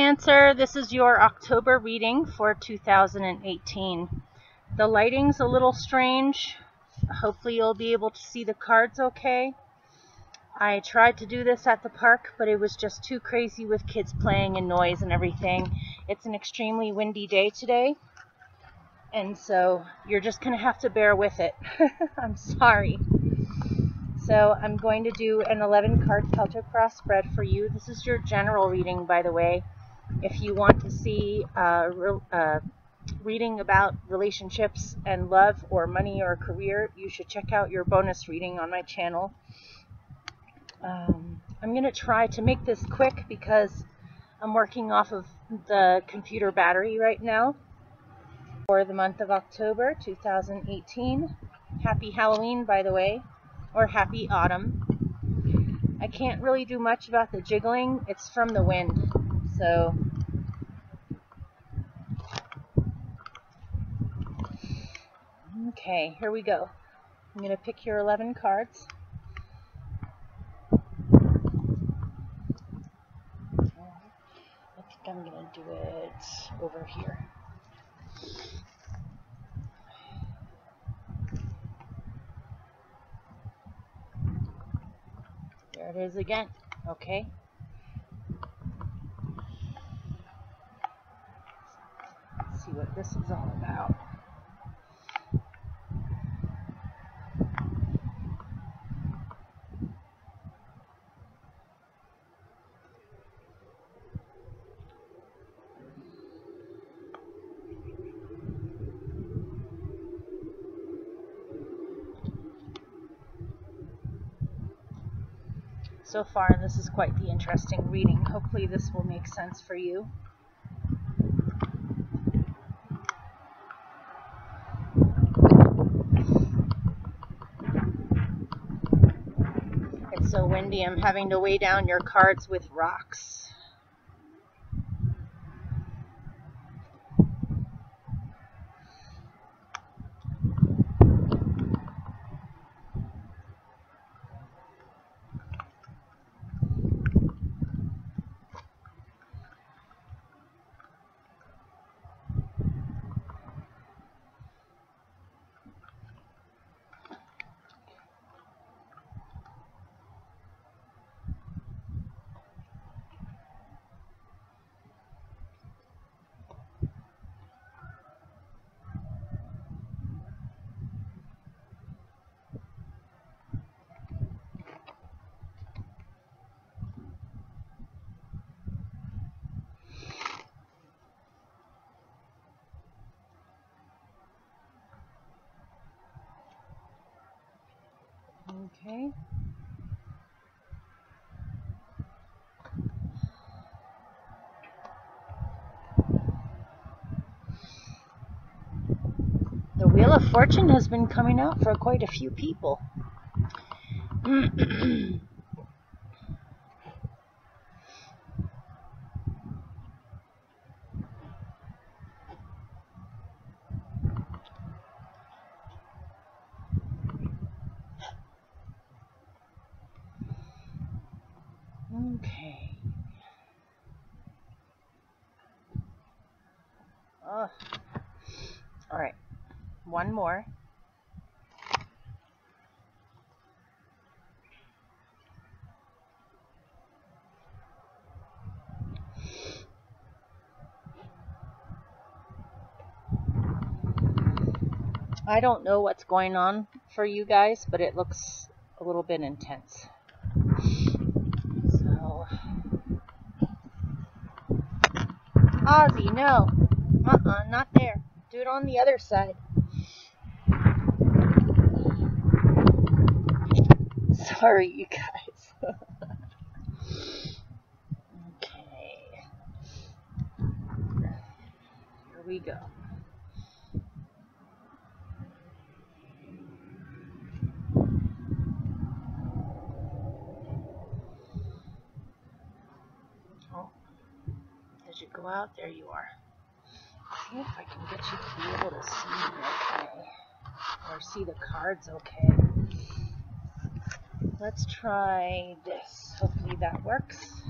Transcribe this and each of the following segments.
Cancer, this is your October reading for 2018. The lighting's a little strange. Hopefully you'll be able to see the cards okay. I tried to do this at the park, but it was just too crazy with kids playing and noise and everything. It's an extremely windy day today, and so you're just going to have to bear with it. I'm sorry. So I'm going to do an 11 card Celtic Cross spread for you. This is your general reading, by the way. If you want to see reading about relationships and love or money or career, you should check out your bonus reading on my channel. I'm going to try to make this quick because I'm working off of the computer battery right now for the month of October 2018. Happy Halloween, by the way. Or happy autumn. I can't really do much about the jiggling. It's from the wind. So okay, here we go. I'm going to pick your 11 cards. I think I'm going to do it over here. There it is again. Okay. Let's see what this is all about. So far, this is quite the interesting reading. Hopefully this will make sense for you. It's so windy, I'm having to weigh down your cards with rocks. Okay. The Wheel of Fortune has been coming out for quite a few people. Okay. Oh. All right. One more. I don't know what's going on for you guys, but it looks a little bit intense. So, Ozzy, no. Not there. Do it on the other side. Sorry, you guys. Okay. Here we go. Oh, did you go out? There you are. See if I can get you to be able to see me okay. Or see the cards okay. Let's try this. Hopefully that works.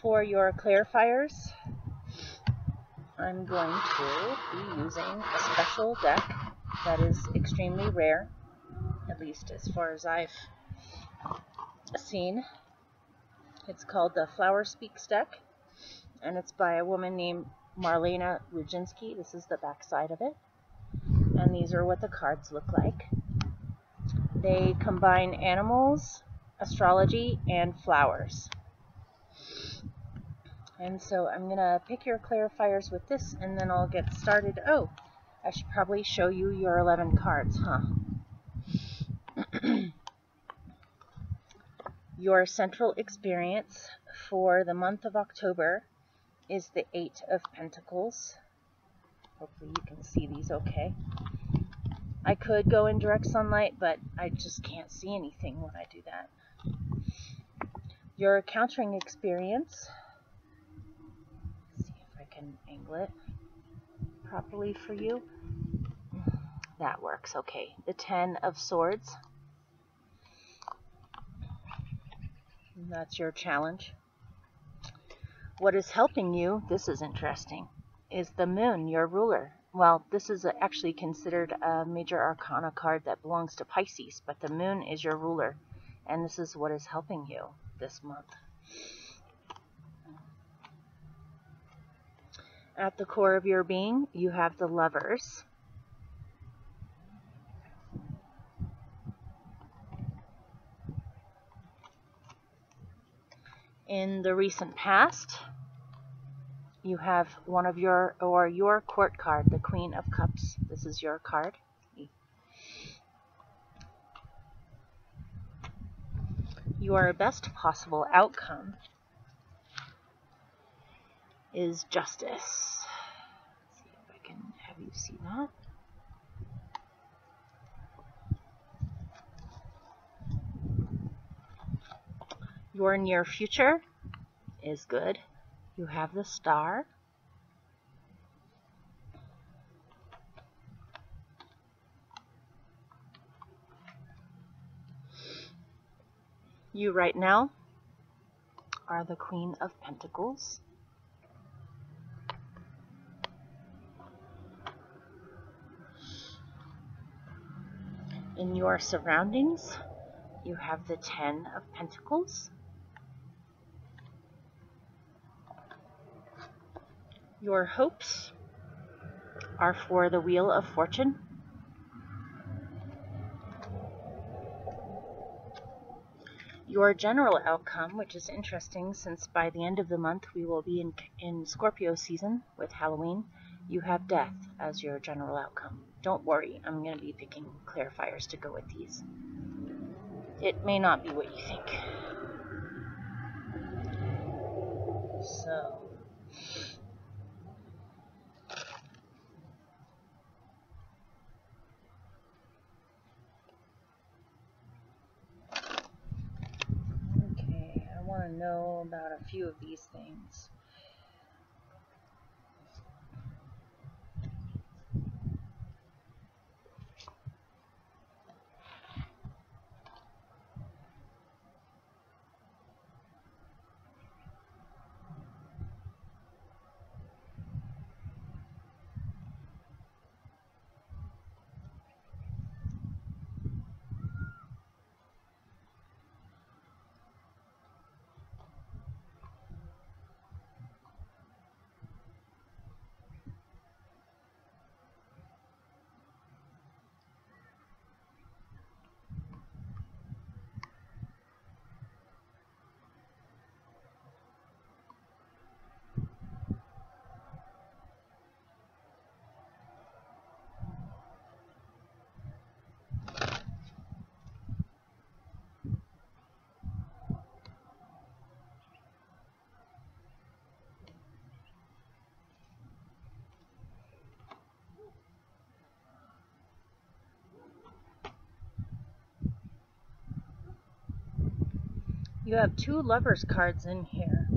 For your clarifiers, I'm going to be using a special deck that is extremely rare, at least as far as I've seen. It's called the Flower Speaks deck, and it's by a woman named Marlena Rudzinski. This is the back side of it, and these are what the cards look like. They combine animals, astrology, and flowers. And so I'm going to pick your clarifiers with this, and then I'll get started. Oh, I should probably show you your 11 cards, huh? Your central experience for the month of October is the 8 of Pentacles. Hopefully you can see these okay. I could go in direct sunlight, but I just can't see anything when I do that. Your countering experience, let's see if I can angle it properly for you. That works, okay. The 10 of Swords. And that's your challenge. What is helping you, this is interesting, is the Moon, your ruler. Well, this is actually considered a major arcana card that belongs to Pisces, but the Moon is your ruler, and this is what is helping you this month. At the core of your being, you have the Lovers. In the recent past, you have one of your court card, the Queen of Cups. This is your card. Your best possible outcome is justice. Let's see if I can have you see that. Your near future is good. You have the Star. You right now are the Queen of Pentacles. In your surroundings, you have the 10 of Pentacles. Your hopes are for the Wheel of Fortune. Your general outcome, which is interesting since by the end of the month we will be in Scorpio season with Halloween, you have Death as your general outcome. Don't worry, I'm going to be picking clarifiers to go with these. It may not be what you think. So, okay, I want to know about a few of these things. You have 2 Lovers cards in here.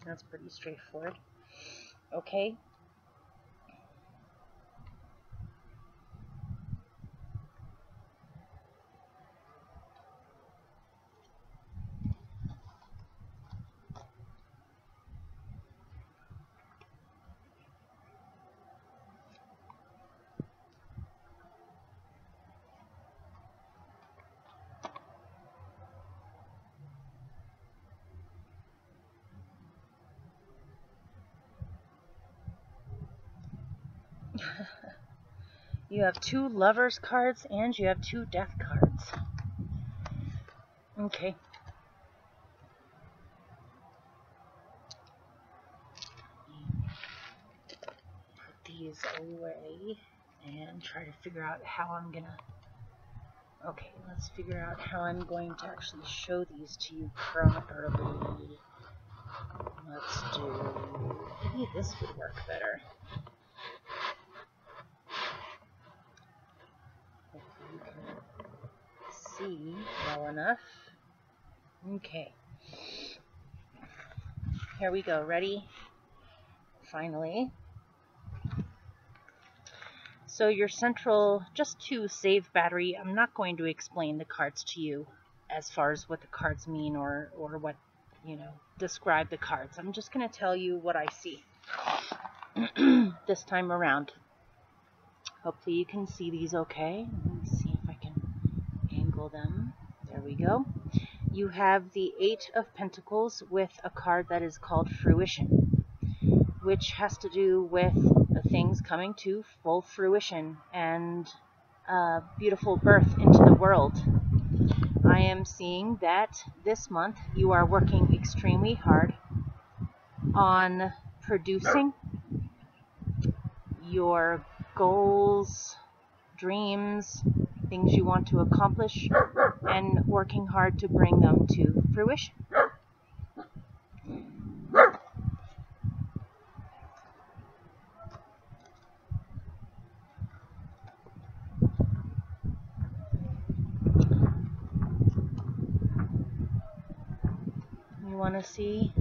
That's pretty straightforward. Okay. You have 2 Lovers cards and you have 2 Death cards. Okay. Put these away and try to figure out how I'm gonna... Okay, let's figure out how I'm going to actually show these to you properly. Let's do... Maybe this would work better. Hopefully you can see well enough. Okay. Here we go. Ready? Finally. So your central, just to save battery, I'm not going to explain the cards to you as far as what the cards mean or what, describe the cards. I'm just going to tell you what I see this time around. Hopefully you can see these okay. Let me see if I can angle them. There we go. You have the 8 of Pentacles with a card that is called Fruition, which has to do with things coming to full fruition and beautiful birth into the world. I am seeing that this month you are working extremely hard on producing your goals, dreams, things you want to accomplish, and working hard to bring them to fruition. You want to see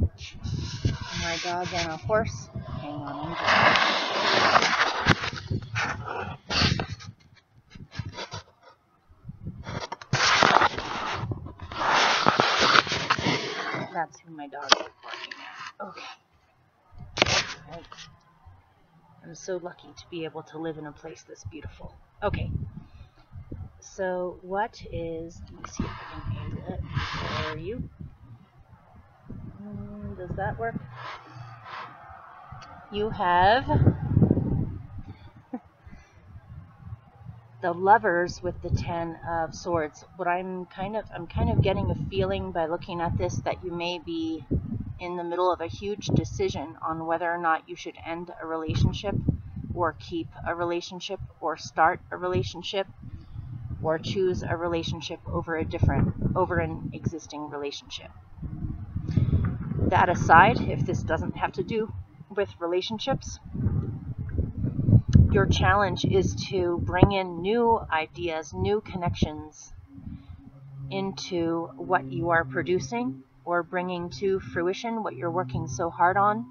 my dog and a horse? Hang on, that's who my dog is barking at. Okay. Right. I'm so lucky to be able to live in a place this beautiful. Okay. So what is, let me see if I can angle it. Where are you? Does that work? You have the Lovers with the 10 of Swords. What I'm kind of getting a feeling by looking at this that you may be in the middle of a huge decision on whether or not you should end a relationship or keep a relationship or start a relationship or choose a relationship over an existing relationship. That aside, if this doesn't have to do with relationships, your challenge is to bring in new ideas, new connections into what you are producing or bringing to fruition, what you're working so hard on.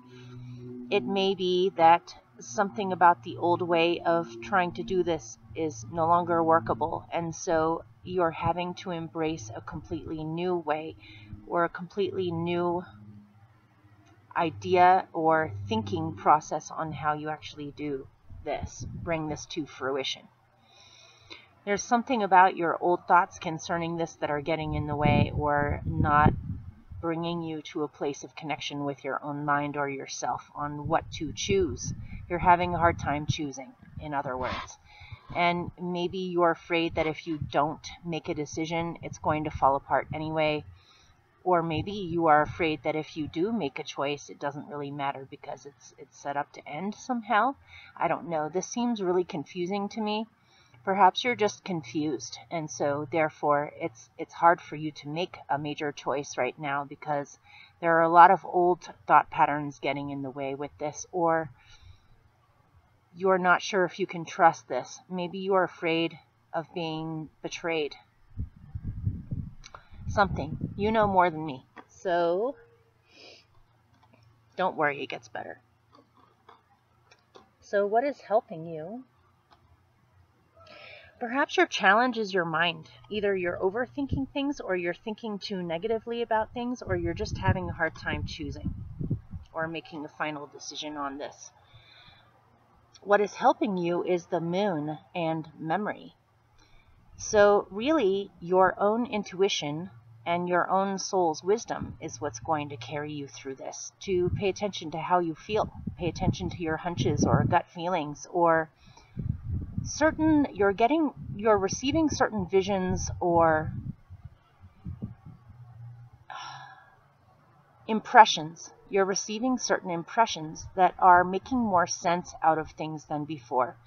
It may be that something about the old way of trying to do this is no longer workable, and so you're having to embrace a completely new way or a completely new idea or thinking process on how you actually do this, bring this to fruition. There's something about your old thoughts concerning this that are getting in the way or not bringing you to a place of connection with your own mind or yourself on what to choose. You're having a hard time choosing, in other words. And maybe you're afraid that if you don't make a decision, it's going to fall apart anyway. Or maybe you are afraid that if you do make a choice, it doesn't really matter because it's set up to end somehow. I don't know. This seems really confusing to me. Perhaps you're just confused, and so therefore it's hard for you to make a major choice right now because there are a lot of old thought patterns getting in the way with this, or you're not sure if you can trust this. Maybe you're afraid of being betrayed. Something. You know more than me. So don't worry, it gets better. So what is helping you? Perhaps your challenge is your mind. Either you're overthinking things, or you're thinking too negatively about things, or you're just having a hard time choosing or making a final decision on this. What is helping you is the Moon and memory. So really, your own intuition and your own soul's wisdom is what's going to carry you through this. To pay attention to how you feel, pay attention to your hunches or gut feelings, or you're receiving certain visions or impressions. You're receiving certain impressions that are making more sense out of things than before.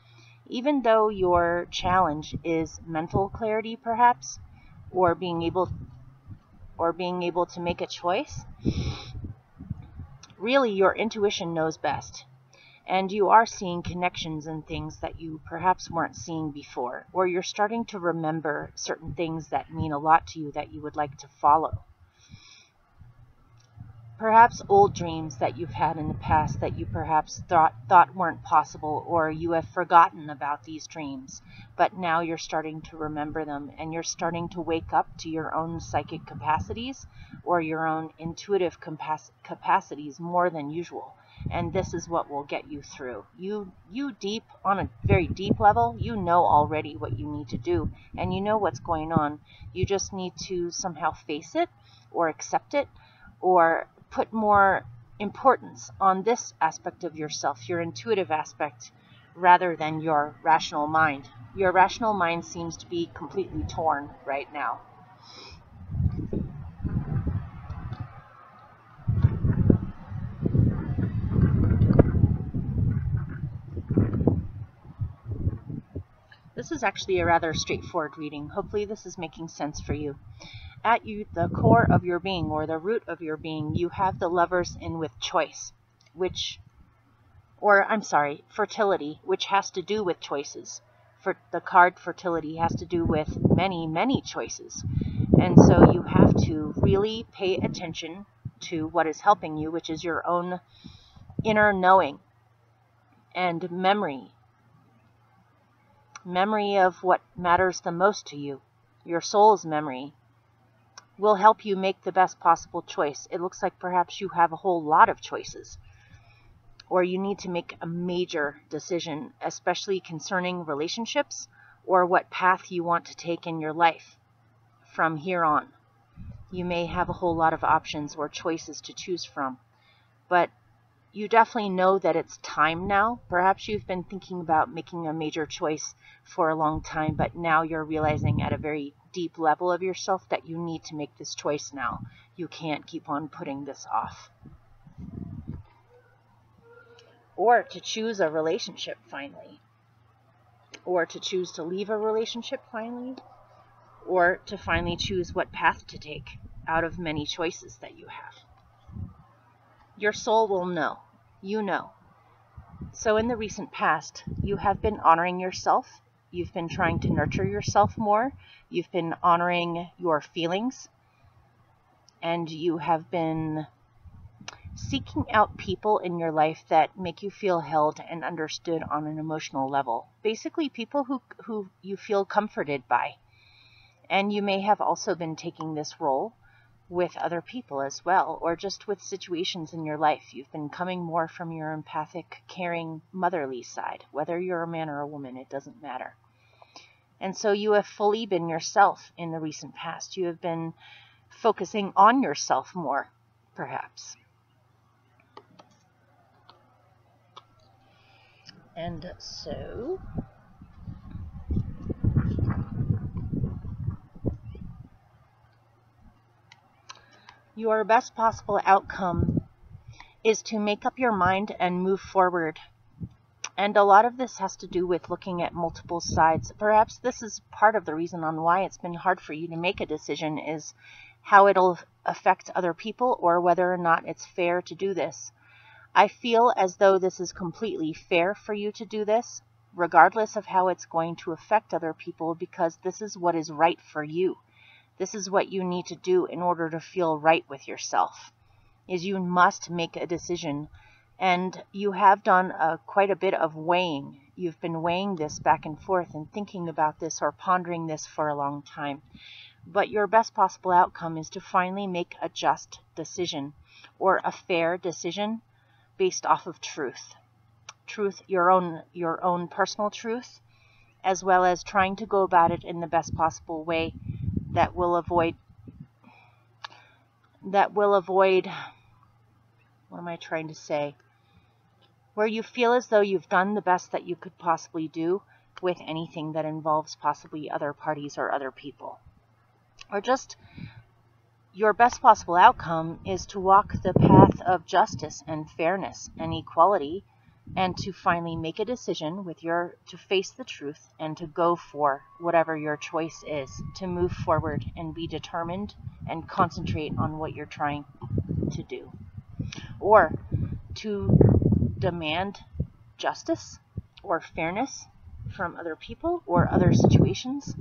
Even though your challenge is mental clarity, perhaps, or being able to make a choice, really your intuition knows best. And you are seeing connections and things that you perhaps weren't seeing before, or you're starting to remember certain things that mean a lot to you that you would like to follow. Perhaps old dreams that you've had in the past that you perhaps thought weren't possible, or you have forgotten about these dreams, but now you're starting to remember them, and you're starting to wake up to your own psychic capacities or your own intuitive capacities more than usual. And this is what will get you through. You deep, on a very deep level, you know already what you need to do, and you know what's going on. You just need to somehow face it or accept it, or put more importance on this aspect of yourself, your intuitive aspect, rather than your rational mind. Your rational mind seems to be completely torn right now. This is actually a rather straightforward reading. Hopefully this is making sense for you. At the core of your being, or the root of your being, you have the Lovers in with choice, fertility, which has to do with choices. The card fertility has to do with many, many choices. And so you have to really pay attention to what is helping you, which is your own inner knowing and memory of what matters the most to you. Your soul's memory will help you make the best possible choice. It looks like perhaps you have a whole lot of choices, or you need to make a major decision, especially concerning relationships or what path you want to take in your life from here on. You may have a whole lot of options or choices to choose from, but you definitely know that it's time now. Perhaps you've been thinking about making a major choice for a long time, but now you're realizing at a very deep level of yourself that you need to make this choice now. You can't keep on putting this off. Or to choose a relationship finally. Or to choose to leave a relationship finally. Or to finally choose what path to take out of many choices that you have. Your soul will know. You know. So in the recent past, you have been honoring yourself. You've been trying to nurture yourself more. You've been honoring your feelings. And you have been seeking out people in your life that make you feel held and understood on an emotional level. Basically, people who you feel comforted by. And you may have also been taking this role with other people as well, or just with situations in your life. You've been coming more from your empathic, caring, motherly side. Whether you're a man or a woman, it doesn't matter. And so you have fully been yourself in the recent past. You have been focusing on yourself more, perhaps. And so your best possible outcome is to make up your mind and move forward. And a lot of this has to do with looking at multiple sides. Perhaps this is part of the reason on why it's been hard for you to make a decision, is how it'll affect other people or whether or not it's fair to do this. I feel as though this is completely fair for you to do this, regardless of how it's going to affect other people, because this is what is right for you. This is what you need to do in order to feel right with yourself, is you must make a decision. And you have done quite a bit of weighing. You've been weighing this back and forth and thinking about this or pondering this for a long time. But your best possible outcome is to finally make a just decision, or a fair decision based off of truth. Truth, your own personal truth, as well as trying to go about it in the best possible way that will avoid that will avoid, what am I trying to say? Where you feel as though you've done the best that you could possibly do with anything that involves possibly other parties or other people. Or just your best possible outcome is to walk the path of justice and fairness and equality, and to finally make a decision to face the truth and to go for whatever your choice is, to move forward and be determined and concentrate on what you're trying to do. Or to demand justice or fairness from other people or other situations.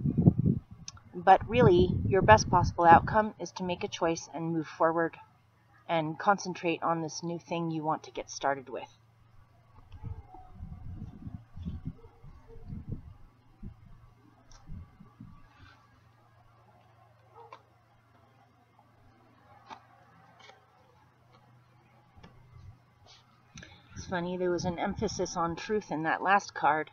But really, your best possible outcome is to make a choice and move forward and concentrate on this new thing you want to get started with. It's funny, there was an emphasis on truth in that last card,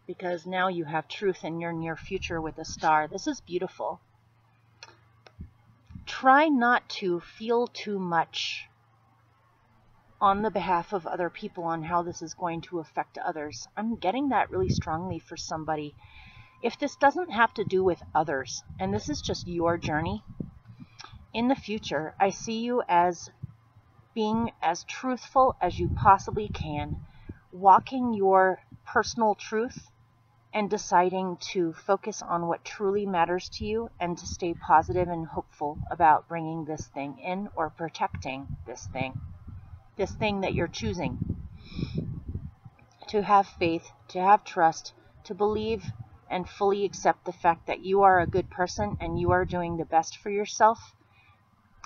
because now you have truth in your near future with a star. This is beautiful. Try not to feel too much on the behalf of other people on how this is going to affect others. I'm getting that really strongly for somebody. If this doesn't have to do with others, and this is just your journey, in the future, I see you as being as truthful as you possibly can, walking your personal truth and deciding to focus on what truly matters to you and to stay positive and hopeful about bringing this thing in or protecting this thing that you're choosing. To have faith, to have trust, to believe and fully accept the fact that you are a good person and you are doing the best for yourself.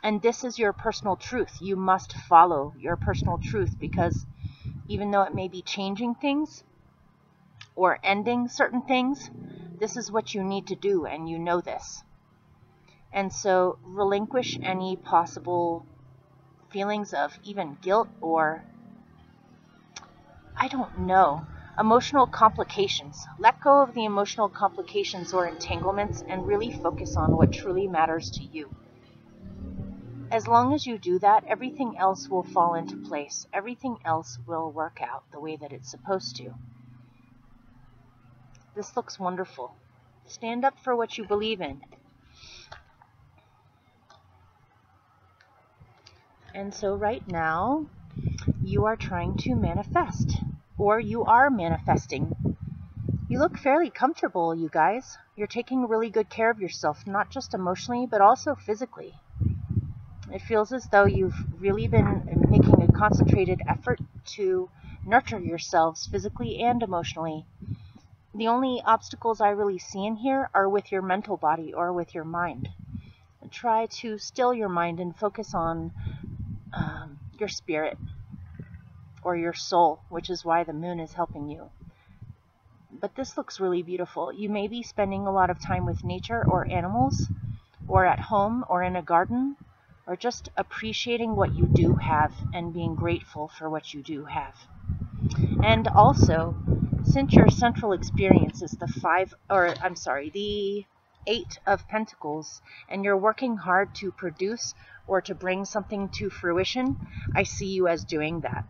And this is your personal truth. You must follow your personal truth, because even though it may be changing things or ending certain things, this is what you need to do, and you know this. And so relinquish any possible feelings of even guilt or, I don't know, emotional complications. Let go of the emotional complications or entanglements and really focus on what truly matters to you. As long as you do that, everything else will fall into place. Everything else will work out the way that it's supposed to. This looks wonderful. Stand up for what you believe in. And so right now, you are trying to manifest, or you are manifesting. You look fairly comfortable, you guys. You're taking really good care of yourself, not just emotionally, but also physically. It feels as though you've really been making a concentrated effort to nurture yourselves physically and emotionally. The only obstacles I really see in here are with your mental body or with your mind. Try to still your mind and focus on your spirit or your soul, which is why the moon is helping you. But this looks really beautiful. You may be spending a lot of time with nature or animals, or at home or in a garden, or just appreciating what you do have and being grateful for what you do have. And also, since your central experience is the 8 of Pentacles, and you're working hard to produce or to bring something to fruition, I see you as doing that.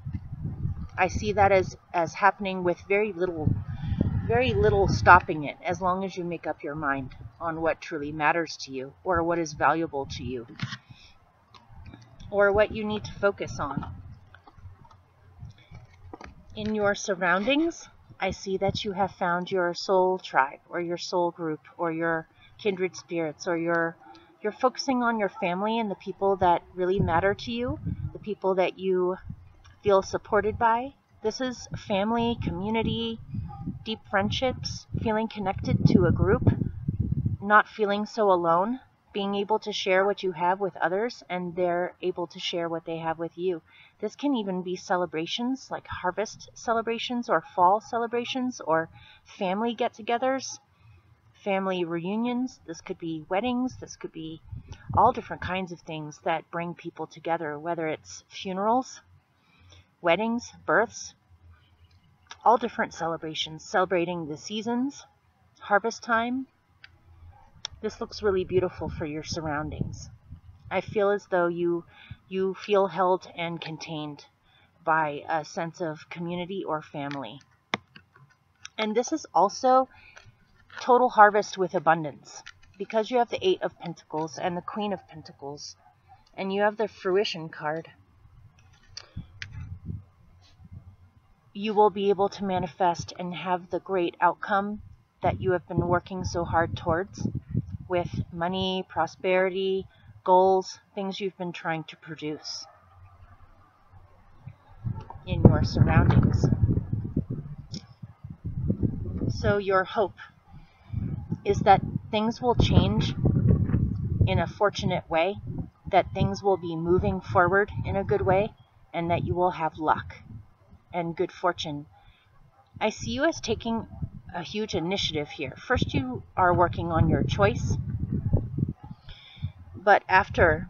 I see that as happening with very little stopping it, as long as you make up your mind on what truly matters to you, or what is valuable to you, or what you need to focus on. In your surroundings, I see that you have found your soul tribe, or your soul group, or your kindred spirits, or you're focusing on your family and the people that really matter to you, the people that you feel supported by. This is family, community, deep friendships, feeling connected to a group, not feeling so alone, being able to share what you have with others, and they're able to share what they have with you. This can even be celebrations, like harvest celebrations or fall celebrations, or family get-togethers, family reunions. This could be weddings. This could be all different kinds of things that bring people together, whether it's funerals, weddings, births, all different celebrations, celebrating the seasons, harvest time. This looks really beautiful for your surroundings. I feel as though you feel held and contained by a sense of community or family. And this is also total harvest with abundance, because you have the Eight of Pentacles and the Queen of Pentacles, and you have the Fruition card. You will be able to manifest and have the great outcome that you have been working so hard towards, with money, prosperity, goals, things you've been trying to produce in your surroundings. So your hope is that things will change in a fortunate way, that things will be moving forward in a good way, and that you will have luck and good fortune. I see you as taking a huge initiative here. First, you are working on your choice, but after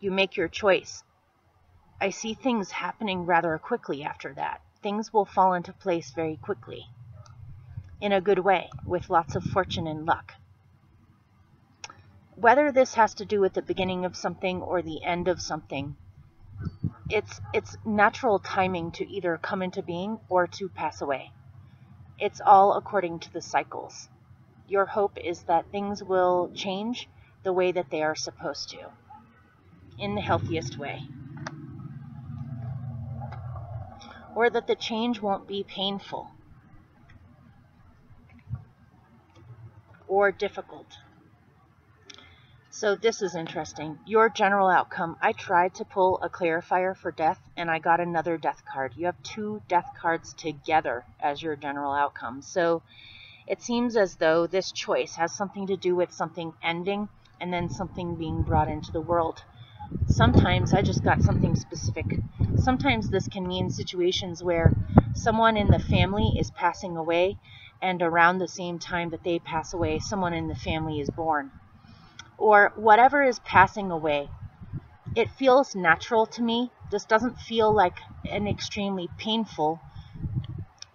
you make your choice, I see things happening rather quickly after that. Things will fall into place very quickly, in a good way, with lots of fortune and luck. Whether this has to do with the beginning of something or the end of something, it's natural timing to either come into being or to pass away. It's all according to the cycles. Your hope is that things will change the way that they are supposed to, in the healthiest way. Or that the change won't be painful or difficult. So this is interesting. Your general outcome. I tried to pull a clarifier for death, and I got another death card. You have two death cards together as your general outcome. So it seems as though this choice has something to do with something ending and then something being brought into the world. Sometimes I just got something specific. Sometimes this can mean situations where someone in the family is passing away, and around the same time that they pass away, someone in the family is born. Or whatever is passing away. It feels natural to me. This doesn't feel like an extremely painful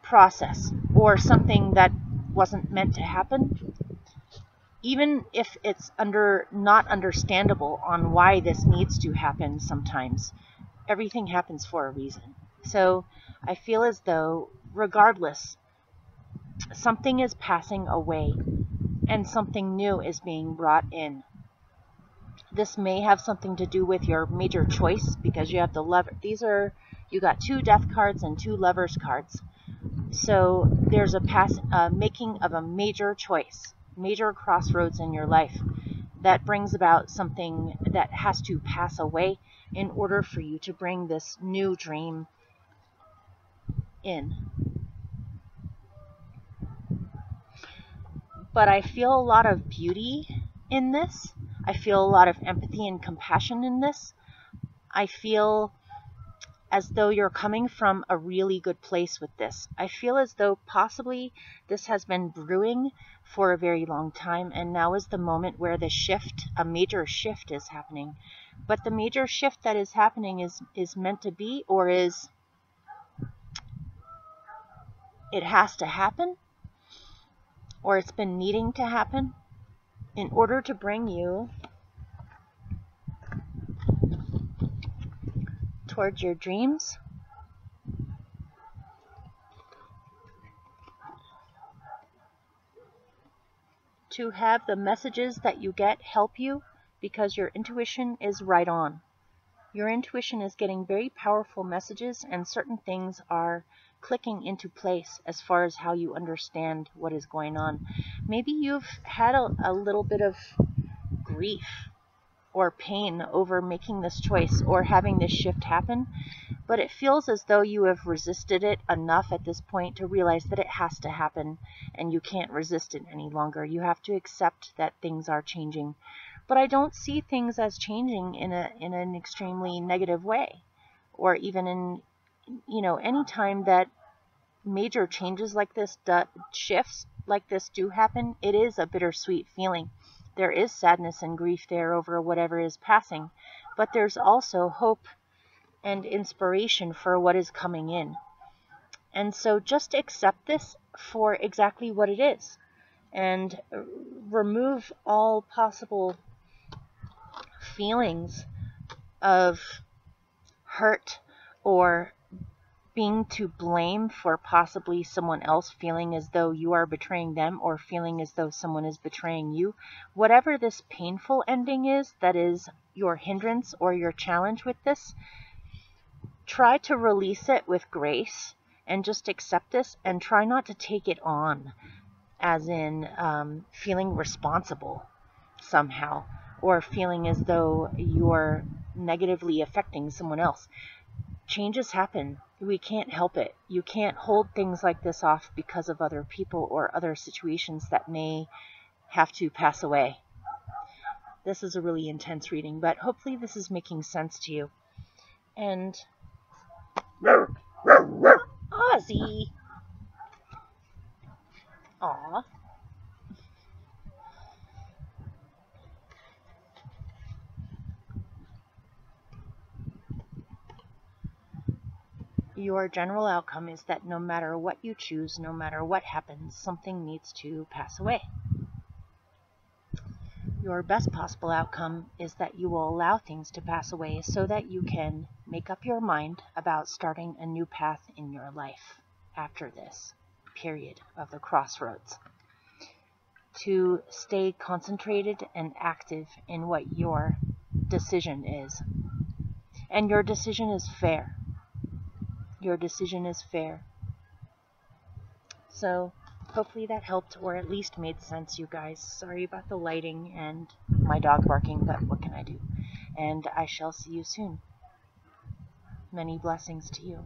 process or something that wasn't meant to happen. Even if it's not understandable on why this needs to happen sometimes, everything happens for a reason. So I feel as though, regardless, something is passing away and something new is being brought in. This may have something to do with your major choice, because you have the lover. You got two death cards and two lovers cards. So there's a making of a major choice, major crossroads in your life that brings about something that has to pass away in order for you to bring this new dream in. But I feel a lot of beauty in this. I feel a lot of empathy and compassion in this. I feel as though you're coming from a really good place with this. I feel as though possibly this has been brewing for a very long time, and now is the moment where the shift, a major shift, is happening. But the major shift that is happening is meant to be, or is it has to happen, or it's been needing to happen in order to bring you towards your dreams, to have the messages that you get help you, because your intuition is right on. Your intuition is getting very powerful messages, and certain things are clicking into place as far as how you understand what is going on. Maybe you've had a little bit of grief or pain over making this choice or having this shift happen, but it feels as though you have resisted it enough at this point to realize that it has to happen, and you can't resist it any longer. You have to accept that things are changing. But I don't see things as changing in an extremely negative way, or even in, any time that major changes like this, shifts like this do happen, it is a bittersweet feeling. There is sadness and grief there over whatever is passing, but there's also hope and inspiration for what is coming in. And so just accept this for exactly what it is, and remove all possible feelings of hurt or being to blame for possibly someone else feeling as though you are betraying them or feeling as though someone is betraying you, whatever this painful ending is that is your hindrance or your challenge with this, try to release it with grace and just accept this and try not to take it on as in feeling responsible somehow or feeling as though you're negatively affecting someone else. Changes happen. We can't help it. You can't hold things like this off because of other people or other situations that may have to pass away. This is a really intense reading, but hopefully this is making sense to you. And Ozzy! Aw. Your general outcome is that no matter what you choose, no matter what happens, something needs to pass away. Your best possible outcome is that you will allow things to pass away so that you can make up your mind about starting a new path in your life after this period of the crossroads. To stay concentrated and active in what your decision is. And your decision is fair. Your decision is fair. So hopefully that helped or at least made sense, you guys. Sorry about the lighting and my dog barking, but what can I do? And I shall see you soon. Many blessings to you.